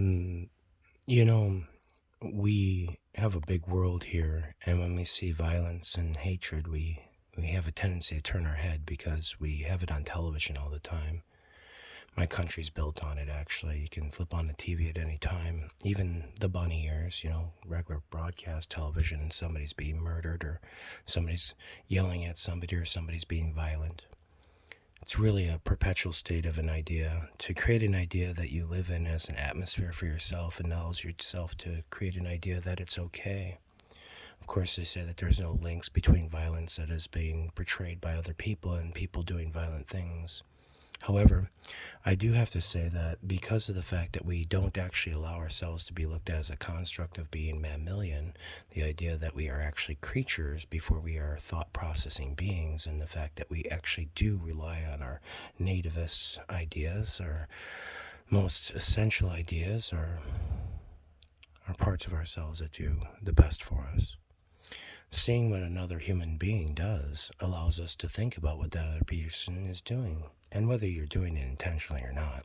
Mm, you know, we have a big world here, and when we see violence and hatred, we have a tendency to turn our head because we have it on television all the time. My country's built on it, actually. You can flip on the TV at any time, even the bunny ears, regular broadcast television, and somebody's being murdered, or somebody's yelling at somebody, or somebody's being violent. It's really a perpetual state of an idea. To create an idea that you live in as an atmosphere for yourself allows yourself to create an idea that it's okay. Of course, they say that there's no links between violence that is being portrayed by other people and people doing violent things. However, I do have to say that because of the fact that we don't actually allow ourselves to be looked at as a construct of being mammalian, the idea that we are actually creatures before we are thought processing beings, and the fact that we actually do rely on our nativist ideas, our most essential ideas, are parts of ourselves that do the best for us. Seeing what another human being does allows us to think about what that other person is doing. And whether you're doing it intentionally or not,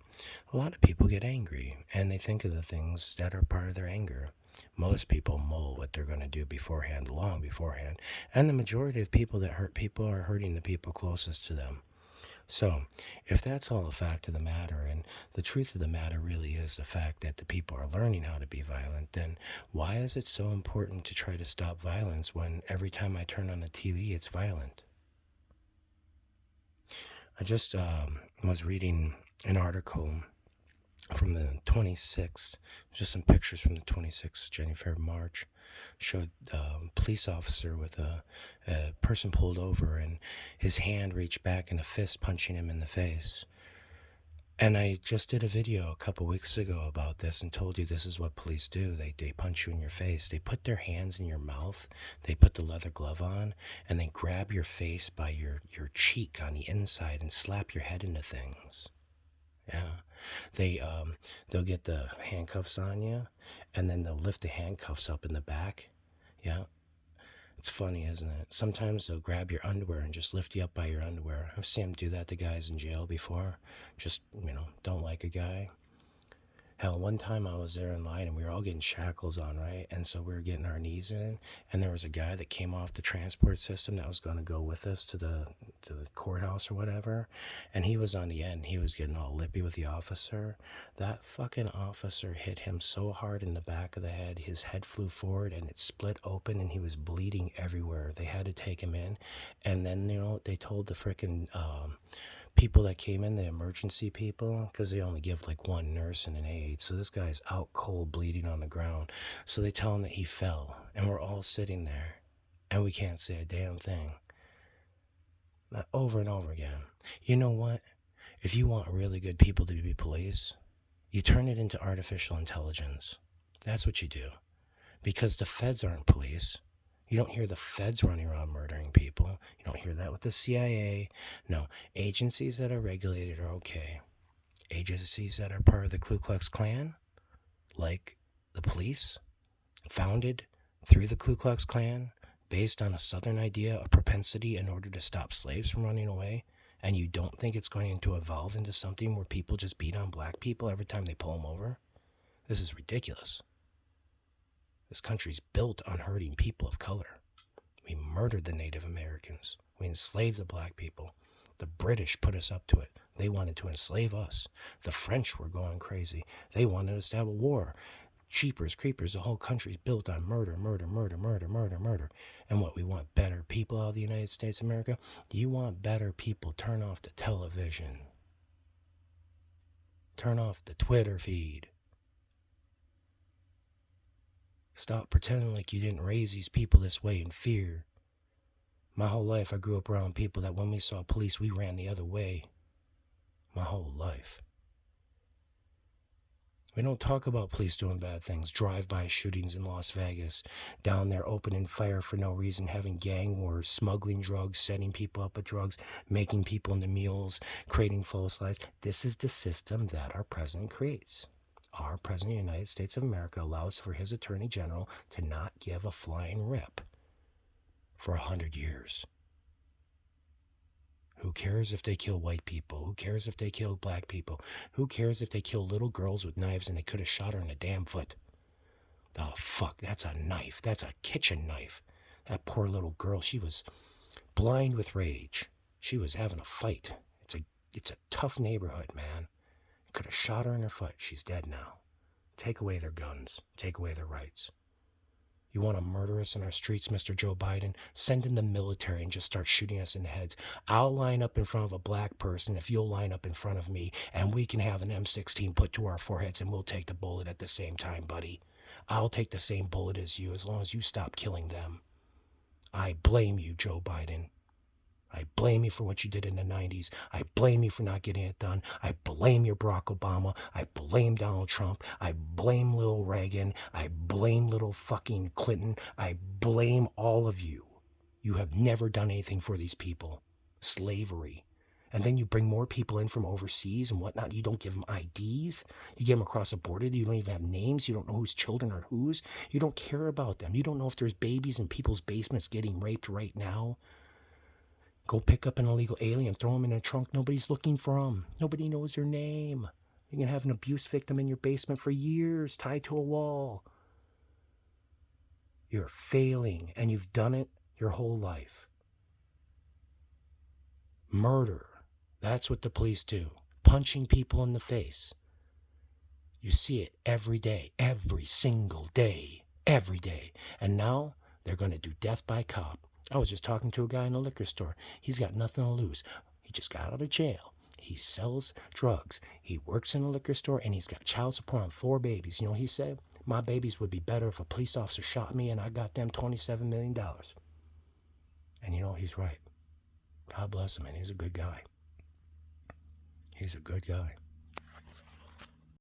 a lot of people get angry and they think of the things that are part of their anger. Most people mull what they're going to do beforehand, long beforehand. And the majority of people that hurt people are hurting the people closest to them. So, if that's all a fact of the matter, and the truth of the matter really is the fact that the people are learning how to be violent, then why is it so important to try to stop violence when every time I turn on the TV, it's violent? I just was reading an article from the 26th, just some pictures from the 26th, January, February, March, showed a police officer with a person pulled over and his hand reached back and a fist punching him in the face. And I just did a video a couple weeks ago about this and told you this is what police do. They punch you in your face. They put their hands in your mouth. They put the leather glove on and they grab your face by your cheek on the inside and slap your head into things. Yeah. They'll get the handcuffs on you and then they'll lift the handcuffs up in the back. Yeah. It's funny, isn't it? Sometimes they'll grab your underwear and just lift you up by your underwear. I've seen them do that to guys in jail before. Just, don't like a guy. Hell, one time I was there in line and we were all getting shackles on, right? And so we were getting our knees in, and there was a guy that came off the transport system that was going to go with us to the courthouse or whatever, and he was on the end. He was getting all lippy with the officer. That fucking officer hit him so hard in the back of the head, his head flew forward and it split open and he was bleeding everywhere. They had to take him in, and then they told the freaking people that came in, the emergency people, because they only give like one nurse and an aide. So this guy's out cold, bleeding on the ground. So they tell him that he fell, and we're all sitting there, and we can't say a damn thing. Over and over again. You know what? If you want really good people to be police, you turn it into artificial intelligence. That's what you do. Because the feds aren't police. You don't hear the feds running around murdering people. You don't hear that with the CIA. No, agencies that are regulated are okay. Agencies that are part of the Ku Klux Klan, like the police, founded through the Ku Klux Klan, based on a Southern idea of propensity in order to stop slaves from running away, and you don't think it's going to evolve into something where people just beat on black people every time they pull them over? This is ridiculous. This country's built on hurting people of color. We murdered the Native Americans. We enslaved the black people. The British put us up to it. They wanted to enslave us. The French were going crazy. They wanted us to have a war. Cheapers, creepers, the whole country's built on murder, murder, murder, murder, murder, murder. And what, we want better people out of the United States of America? You want better people? Turn off the television. Turn off the Twitter feed. Stop pretending like you didn't raise these people this way in fear. My whole life I grew up around people that when we saw police, we ran the other way. My whole life. We don't talk about police doing bad things, drive-by shootings in Las Vegas, down there opening fire for no reason, having gang wars, smuggling drugs, setting people up with drugs, making people into mules, creating false lies. This is the system that our president creates. Our president of the United States of America allows for his attorney general to not give a flying rip for 100 years. Who cares if they kill white people? Who cares if they kill black people? Who cares if they kill little girls with knives and they could have shot her in the damn foot? Oh, fuck, that's a knife. That's a kitchen knife. That poor little girl, she was blind with rage. She was having a fight. It's a tough neighborhood, man. Could have shot her in her foot. She's dead now. Take away their guns. Take away their rights. You want to murder us in our streets, Mr. Joe Biden? Send in the military and just start shooting us in the heads. I'll line up in front of a black person if you'll line up in front of me, and we can have an M16 put to our foreheads and we'll take the bullet at the same time, buddy. I'll take the same bullet as you as long as you stop killing them. I blame you, Joe Biden. I blame you for what you did in the 90s. I blame you for not getting it done. I blame your Barack Obama. I blame Donald Trump. I blame little Reagan. I blame little fucking Clinton. I blame all of you. You have never done anything for these people. Slavery. And then you bring more people in from overseas and whatnot. You don't give them IDs. You get them across a border. You don't even have names. You don't know whose children are whose. You don't care about them. You don't know if there's babies in people's basements getting raped right now. Go pick up an illegal alien, throw them in a trunk. Nobody's looking for them. Nobody knows their name. You can have an abuse victim in your basement for years, tied to a wall. You're failing, and you've done it your whole life. Murder. That's what the police do. Punching people in the face. You see it every day, every single day, every day. And now they're going to do death by cop. I was just talking to a guy in a liquor store. He's got nothing to lose. He just got out of jail. He sells drugs. He works in a liquor store, and he's got child support on 4 babies. You know what he said? My babies would be better if a police officer shot me and I got them $27 million. And you know, he's right. God bless him, and he's a good guy. He's a good guy.